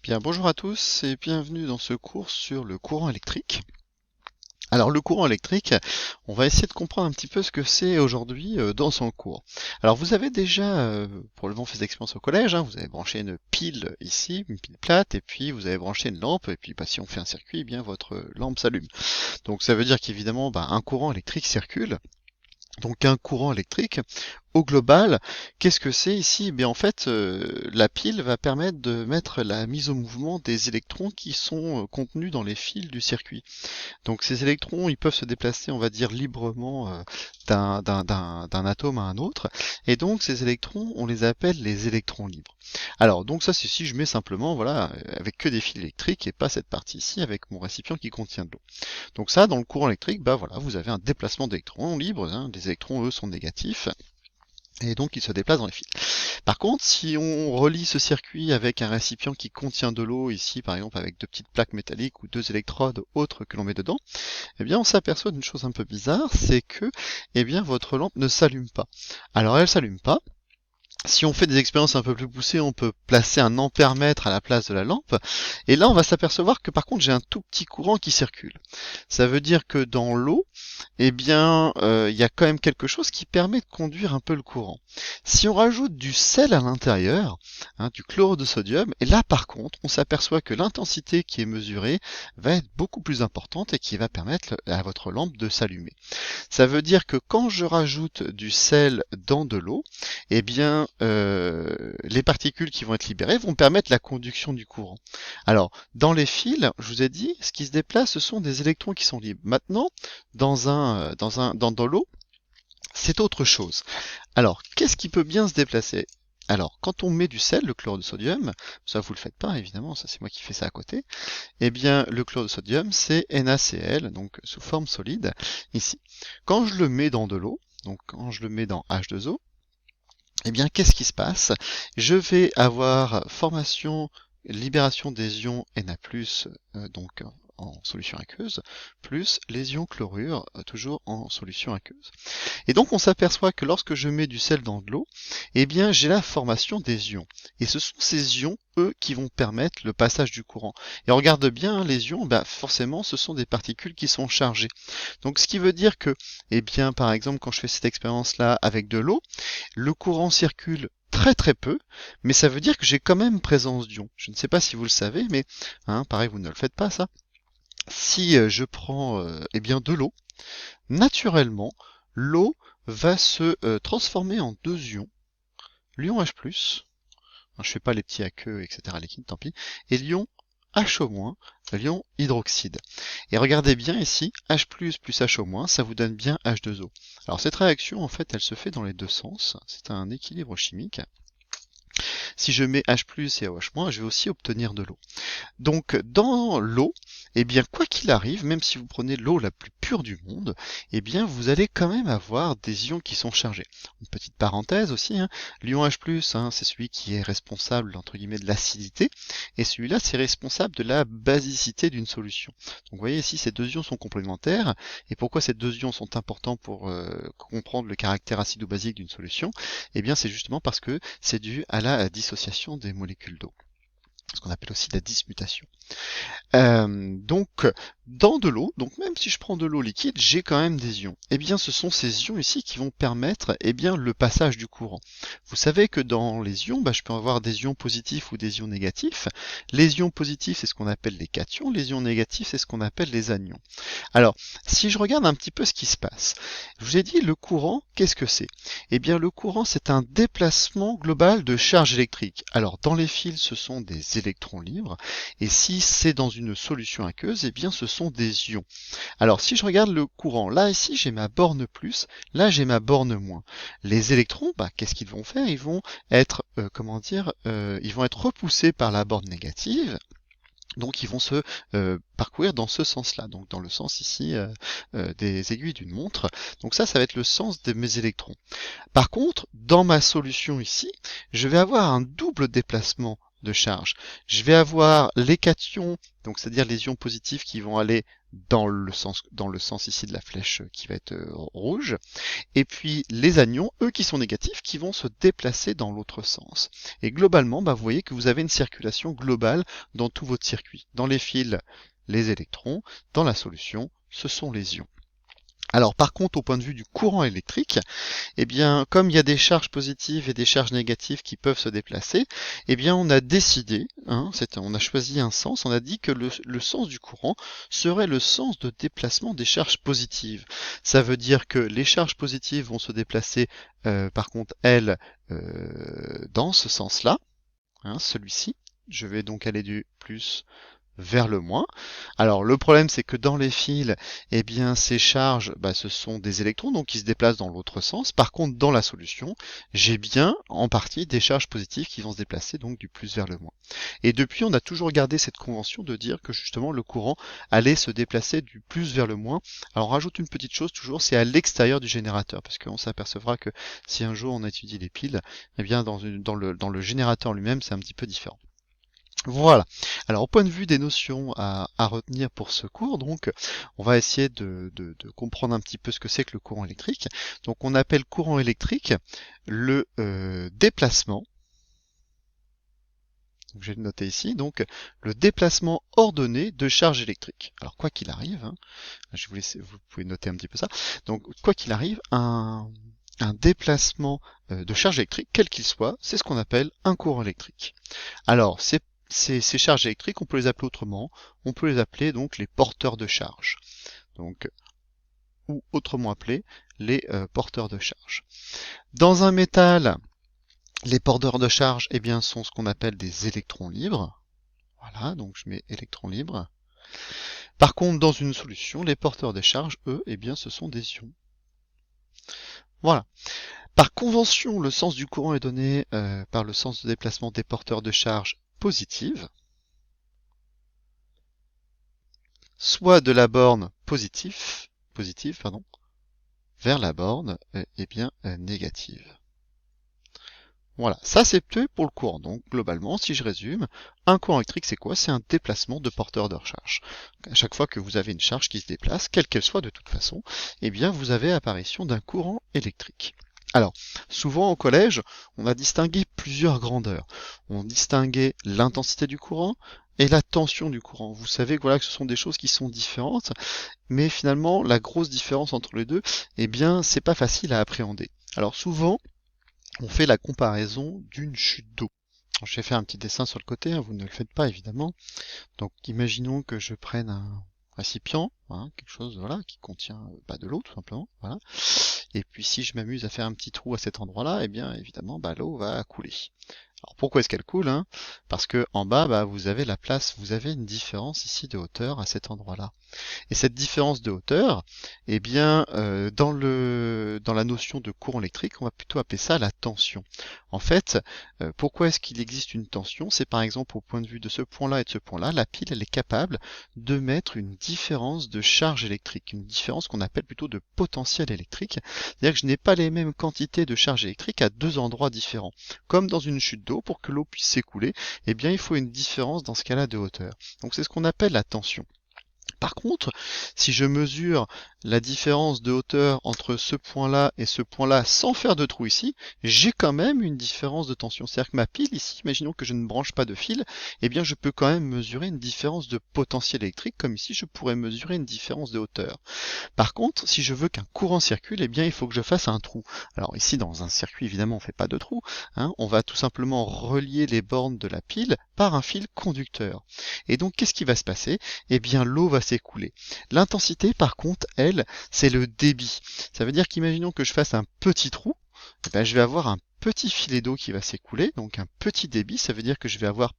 Bien, bonjour à tous et bienvenue dans ce cours sur le courant électrique. Alors le courant électrique, on va essayer de comprendre un petit peu ce que c'est aujourd'hui dans son cours. Alors vous avez déjà probablement fait des expériences au collège, hein, vous avez branché une pile ici, une pile plate, et puis vous avez branché une lampe, et puis bah, si on fait un circuit, eh bien votre lampe s'allume. Donc ça veut dire qu'évidemment bah, un courant électrique circule. Donc un courant électrique, au global, qu'est-ce que c'est ici? Eh bien en fait, la pile va permettre de mettre la mise au mouvement des électrons qui sont contenus dans les fils du circuit. Donc ces électrons, ils peuvent se déplacer, on va dire, librement d'un atome à un autre. Et donc ces électrons, on les appelle les électrons libres. Alors donc ça c'est si je mets simplement, voilà, avec que des fils électriques et pas cette partie ici avec mon récipient qui contient de l'eau. Donc ça, dans le courant électrique, bah voilà, vous avez un déplacement d'électrons libres, hein, les électrons eux sont négatifs. Et donc ils se déplacent dans les fils. Par contre, si on relie ce circuit avec un récipient qui contient de l'eau, ici par exemple avec deux petites plaques métalliques ou deux électrodes autres que l'on met dedans, eh bien on s'aperçoit d'une chose un peu bizarre, c'est que eh bien votre lampe ne s'allume pas. Alors elle s'allume pas. Si on fait des expériences un peu plus poussées, on peut placer un ampèremètre à la place de la lampe, et là on va s'apercevoir que par contre j'ai un tout petit courant qui circule. Ça veut dire que dans l'eau, eh bien, il y a quand même quelque chose qui permet de conduire un peu le courant. Si on rajoute du sel à l'intérieur, hein, du chlorure de sodium, et là par contre, on s'aperçoit que l'intensité qui est mesurée va être beaucoup plus importante et qui va permettre à votre lampe de s'allumer. Ça veut dire que quand je rajoute du sel dans de l'eau, eh bien, les particules qui vont être libérées vont permettre la conduction du courant. Alors, dans les fils, je vous ai dit, ce qui se déplace, ce sont des électrons qui sont libres. Maintenant, dans l'eau, c'est autre chose. Alors, qu'est-ce qui peut bien se déplacer? Alors, quand on met du sel, le chlorure de sodium, ça vous le faites pas évidemment, ça c'est moi qui fais ça à côté, eh bien le chlorure de sodium c'est NaCl, donc sous forme solide, ici. Quand je le mets dans de l'eau, donc quand je le mets dans H2O, eh bien qu'est-ce qui se passe? Je vais avoir formation, libération des ions Na+, donc en solution aqueuse, plus les ions chlorure, toujours en solution aqueuse. Et donc on s'aperçoit que lorsque je mets du sel dans de l'eau, eh bien j'ai la formation des ions. Et ce sont ces ions, eux, qui vont permettre le passage du courant. Et on regarde bien, les ions, bah, forcément, ce sont des particules qui sont chargées. Donc ce qui veut dire que, eh bien, par exemple, quand je fais cette expérience-là avec de l'eau, le courant circule très très peu, mais ça veut dire que j'ai quand même présence d'ions. Je ne sais pas si vous le savez, mais hein, pareil, vous ne le faites pas ça. Si je prends eh bien de l'eau, naturellement, l'eau va se transformer en deux ions, l'ion H+, hein, je fais pas les petits aqueux, etc. liquides, tant pis, et l'ion HO-, l'ion hydroxyde. Et regardez bien ici, H+, plus HO-, ça vous donne bien H2O. Alors cette réaction, en fait, elle se fait dans les deux sens, c'est un équilibre chimique. Si je mets H+, et OH-, je vais aussi obtenir de l'eau. Donc dans l'eau, eh bien quoi qu'il arrive, même si vous prenez l'eau la plus pure du monde, eh bien vous allez quand même avoir des ions qui sont chargés. Une petite parenthèse aussi, hein, l'ion H+, hein, c'est celui qui est responsable entre guillemets de l'acidité, et celui-là c'est responsable de la basicité d'une solution. Donc vous voyez ici ces deux ions sont complémentaires, et pourquoi ces deux ions sont importants pour comprendre le caractère acide ou basique d'une solution? Eh bien c'est justement parce que c'est dû à la dissociation des molécules d'eau, ce qu'on appelle aussi la dismutation. Donc, dans de l'eau, donc même si je prends de l'eau liquide, j'ai quand même des ions. Eh bien, ce sont ces ions ici qui vont permettre eh bien, le passage du courant. Vous savez que dans les ions, je peux avoir des ions positifs ou des ions négatifs. Les ions positifs, c'est ce qu'on appelle les cations. Les ions négatifs, c'est ce qu'on appelle les anions. Alors, si je regarde un petit peu ce qui se passe, je vous ai dit le courant, qu'est-ce que c'est? Eh bien, le courant, c'est un déplacement global de charge électrique. Alors, dans les fils, ce sont des électrons libres, et si c'est dans une solution aqueuse, eh bien, ce sont des ions. Alors, si je regarde le courant, là, ici, j'ai ma borne plus, là, j'ai ma borne moins. Les électrons, qu'est-ce qu'ils vont faire? Ils vont être, ils vont être repoussés par la borne négative, donc ils vont se parcourir dans ce sens-là, donc dans le sens ici des aiguilles d'une montre. Donc ça va être le sens de mes électrons. Par contre, dans ma solution ici, je vais avoir un double déplacement de charge. Je vais avoir les cations, donc c'est-à-dire les ions positifs qui vont aller dans le sens ici de la flèche qui va être rouge, et puis les anions, eux qui sont négatifs, qui vont se déplacer dans l'autre sens. Et globalement, vous voyez que vous avez une circulation globale dans tout votre circuit. Dans les fils, les électrons, dans la solution, ce sont les ions. Alors par contre, au point de vue du courant électrique, eh bien, comme il y a des charges positives et des charges négatives qui peuvent se déplacer, eh bien, on a décidé, on a choisi un sens, on a dit que le sens du courant serait le sens de déplacement des charges positives. Ça veut dire que les charges positives vont se déplacer, par contre, elles, dans ce sens-là, celui-ci. Je vais donc aller du plus vers le moins. Alors le problème c'est que dans les fils, eh bien ces charges, ce sont des électrons donc qui se déplacent dans l'autre sens. Par contre dans la solution, j'ai bien en partie des charges positives qui vont se déplacer donc du plus vers le moins. Et depuis on a toujours gardé cette convention de dire que justement le courant allait se déplacer du plus vers le moins. Alors on rajoute une petite chose toujours, c'est à l'extérieur du générateur, parce qu'on s'apercevra que si un jour on étudie les piles, eh bien dans le générateur lui-même c'est un petit peu différent. Voilà. Alors au point de vue des notions à retenir pour ce cours, donc on va essayer de comprendre un petit peu ce que c'est que le courant électrique. Donc on appelle courant électrique le déplacement. Donc, je vais le noter ici, donc le déplacement ordonné de charge électrique. Alors quoi qu'il arrive, vous pouvez noter un petit peu ça. Donc quoi qu'il arrive, un déplacement de charge électrique, quel qu'il soit, c'est ce qu'on appelle un courant électrique. Alors ces charges électriques, on peut les appeler autrement, on peut les appeler donc les porteurs de charge. Donc, ou autrement appelés les porteurs de charge. Dans un métal, les porteurs de charge sont ce qu'on appelle des électrons libres. Voilà, donc je mets électrons libres. Par contre, dans une solution, les porteurs de charge, eux, ce sont des ions. Voilà. Par convention, le sens du courant est donné par le sens de déplacement des porteurs de charge positive, soit de la borne positive, vers la borne négative. Voilà, ça c'est tout pour le courant. Donc globalement, si je résume, un courant électrique c'est quoi? C'est un déplacement de porteur de charge. À chaque fois que vous avez une charge qui se déplace, quelle qu'elle soit de toute façon, vous avez apparition d'un courant électrique. Alors, souvent au collège, on a distingué plusieurs grandeurs. On distinguait l'intensité du courant et la tension du courant. Vous savez que ce sont des choses qui sont différentes, mais finalement, la grosse différence entre les deux, c'est pas facile à appréhender. Alors souvent, on fait la comparaison d'une chute d'eau. Je vais faire un petit dessin sur le côté, vous ne le faites pas évidemment. Donc imaginons que je prenne un récipient, quelque chose qui contient de l'eau tout simplement, voilà. Et puis si je m'amuse à faire un petit trou à cet endroit-là, évidemment l'eau va couler. Alors pourquoi est-ce qu'elle coule? Parce que en bas, vous avez la place, vous avez une différence ici de hauteur à cet endroit-là. Et cette différence de hauteur, dans la notion de courant électrique, on va plutôt appeler ça la tension. En fait, pourquoi est-ce qu'il existe une tension? C'est par exemple au point de vue de ce point-là et de ce point-là, la pile elle est capable de mettre une différence de charge électrique, une différence qu'on appelle plutôt de potentiel électrique. C'est-à-dire que je n'ai pas les mêmes quantités de charge électrique à deux endroits différents. Comme dans une chute d'eau, pour que l'eau puisse s'écouler, il faut une différence dans ce cas-là de hauteur. Donc c'est ce qu'on appelle la tension. Par contre, si je mesure la différence de hauteur entre ce point-là et ce point-là sans faire de trou ici, j'ai quand même une différence de tension. C'est-à-dire que ma pile ici, imaginons que je ne branche pas de fil, je peux quand même mesurer une différence de potentiel électrique, comme ici je pourrais mesurer une différence de hauteur. Par contre, si je veux qu'un courant circule, il faut que je fasse un trou. Alors ici, dans un circuit, évidemment, on ne fait pas de trou. On va tout simplement relier les bornes de la pile par un fil conducteur. Et donc, qu'est-ce qui va se passer? L'eau va s'écouler. L'intensité, par contre, elle, c'est le débit. Ça veut dire qu'imaginons que je fasse un petit trou, je vais avoir un petit filet d'eau qui va s'écouler, donc un petit débit, ça veut dire que je vais avoir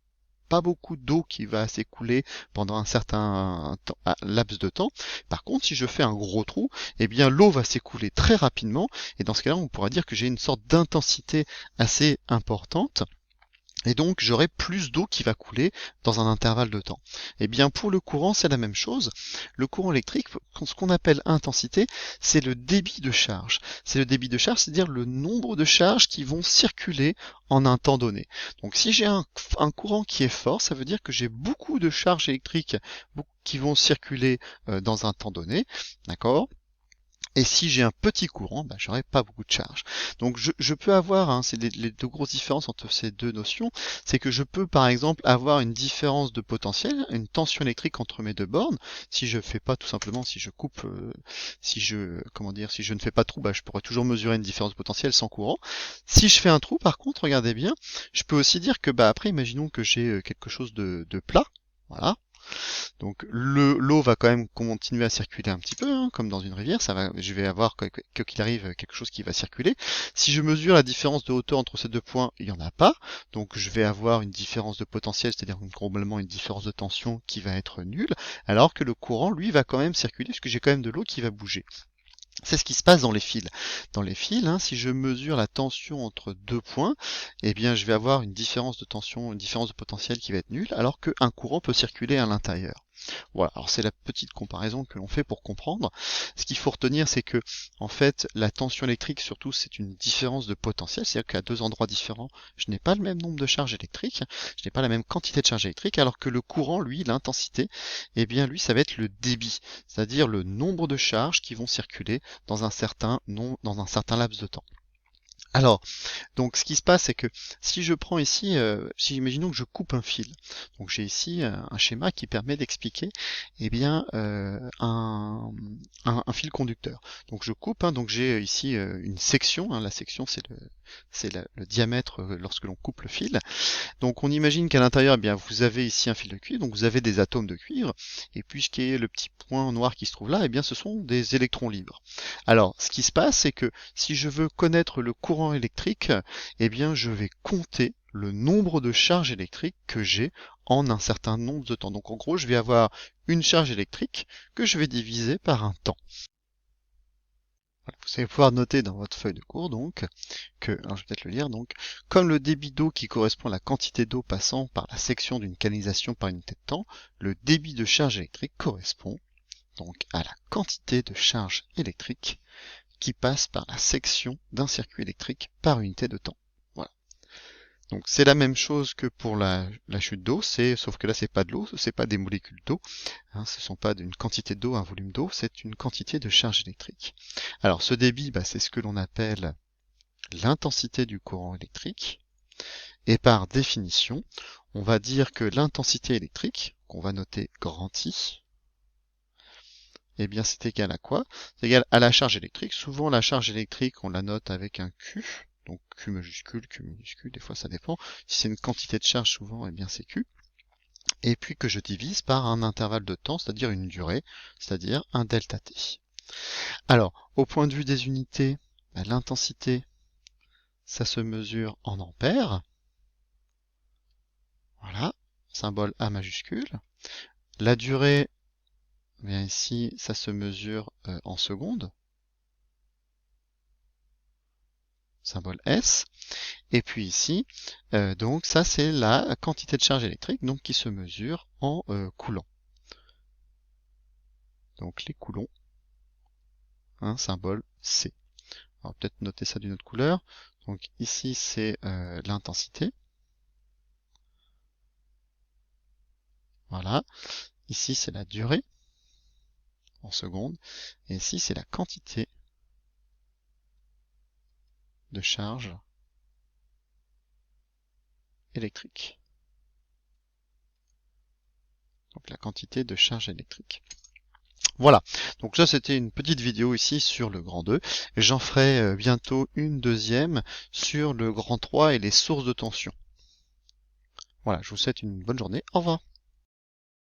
pas beaucoup d'eau qui va s'écouler pendant un certain laps de temps. Par contre, si je fais un gros trou, l'eau va s'écouler très rapidement, et dans ce cas-là, on pourra dire que j'ai une sorte d'intensité assez importante. Et donc j'aurai plus d'eau qui va couler dans un intervalle de temps. Et bien pour le courant, c'est la même chose. Le courant électrique, ce qu'on appelle intensité, c'est le débit de charge. C'est le débit de charge, c'est-à-dire le nombre de charges qui vont circuler en un temps donné. Donc si j'ai un courant qui est fort, ça veut dire que j'ai beaucoup de charges électriques qui vont circuler dans un temps donné, d'accord ? Et si j'ai un petit courant, bah, j'aurai pas beaucoup de charge. Donc je peux avoir, c'est les deux grosses différences entre ces deux notions, c'est que je peux par exemple avoir une différence de potentiel, une tension électrique entre mes deux bornes. Si je fais pas tout simplement, si je coupe, si je ne fais pas de trou, bah, je pourrais toujours mesurer une différence de potentiel sans courant. Si je fais un trou, par contre, regardez bien, je peux aussi dire que bah après, imaginons que j'ai quelque chose de plat, voilà. Donc l'eau va quand même continuer à circuler un petit peu, comme dans une rivière. Je vais avoir, quoi qu'il arrive, quelque chose qui va circuler. Si je mesure la différence de hauteur entre ces deux points, il n'y en a pas. Donc je vais avoir une différence de potentiel, c'est-à-dire globalement une différence de tension qui va être nulle, alors que le courant, lui, va quand même circuler, puisque j'ai quand même de l'eau qui va bouger. C'est ce qui se passe dans les fils. Dans les fils, si je mesure la tension entre deux points, eh bien, je vais avoir une différence de tension, une différence de potentiel qui va être nulle, alors qu'un courant peut circuler à l'intérieur. Voilà, alors c'est la petite comparaison que l'on fait pour comprendre. Ce qu'il faut retenir, c'est que, en fait, la tension électrique, surtout, c'est une différence de potentiel, c'est-à-dire qu'à deux endroits différents, je n'ai pas le même nombre de charges électriques, je n'ai pas la même quantité de charges électriques, alors que le courant, lui, l'intensité, eh bien, lui, ça va être le débit, c'est-à-dire le nombre de charges qui vont circuler dans un certain laps de temps. Alors, donc ce qui se passe, c'est que si je prends ici, si imaginons que je coupe un fil, donc j'ai ici un schéma qui permet d'expliquer un fil conducteur. Donc je coupe, donc j'ai ici une section, la section c'est le diamètre lorsque l'on coupe le fil. Donc on imagine qu'à l'intérieur, eh bien vous avez ici un fil de cuivre, donc vous avez des atomes de cuivre, et puis ce qui est le petit point noir qui se trouve là, eh bien ce sont des électrons libres. Alors ce qui se passe, c'est que si je veux connaître le courant électrique, eh bien je vais compter le nombre de charges électriques que j'ai en un certain nombre de temps. Donc en gros, je vais avoir une charge électrique que je vais diviser par un temps. Vous allez pouvoir noter dans votre feuille de cours donc alors je vais peut-être le lire, donc comme le débit d'eau qui correspond à la quantité d'eau passant par la section d'une canalisation par unité de temps, le débit de charge électrique correspond donc à la quantité de charge électrique qui passe par la section d'un circuit électrique par unité de temps. Voilà. Donc c'est la même chose que pour la chute d'eau, sauf que là c'est pas de l'eau, c'est pas des molécules d'eau, ce sont pas une quantité d'eau, un volume d'eau, c'est une quantité de charge électrique. Alors ce débit, c'est ce que l'on appelle l'intensité du courant électrique, et par définition, on va dire que l'intensité électrique, qu'on va noter grand I, eh bien c'est égal à quoi? C'est égal à la charge électrique. Souvent la charge électrique, on la note avec un Q, donc Q majuscule, Q minuscule, des fois ça dépend. Si c'est une quantité de charge, souvent, eh bien c'est Q. Et puis que je divise par un intervalle de temps, c'est-à-dire une durée, c'est-à-dire un delta T. Alors, au point de vue des unités, l'intensité, ça se mesure en ampères. Voilà, symbole A majuscule. La durée, bien ici, ça se mesure en secondes. Symbole S. Et puis ici, donc ça c'est la quantité de charge électrique donc qui se mesure en coulombs. Donc les coulombs, symbole C. On va peut-être noter ça d'une autre couleur. Donc ici c'est l'intensité. Voilà. Ici c'est la durée en secondes. Et ici c'est la quantité de charge électrique. Donc la quantité de charge électrique. Voilà, donc ça c'était une petite vidéo ici sur le grand 2. J'en ferai bientôt une deuxième sur le grand 3 et les sources de tension. Voilà, je vous souhaite une bonne journée. Au revoir.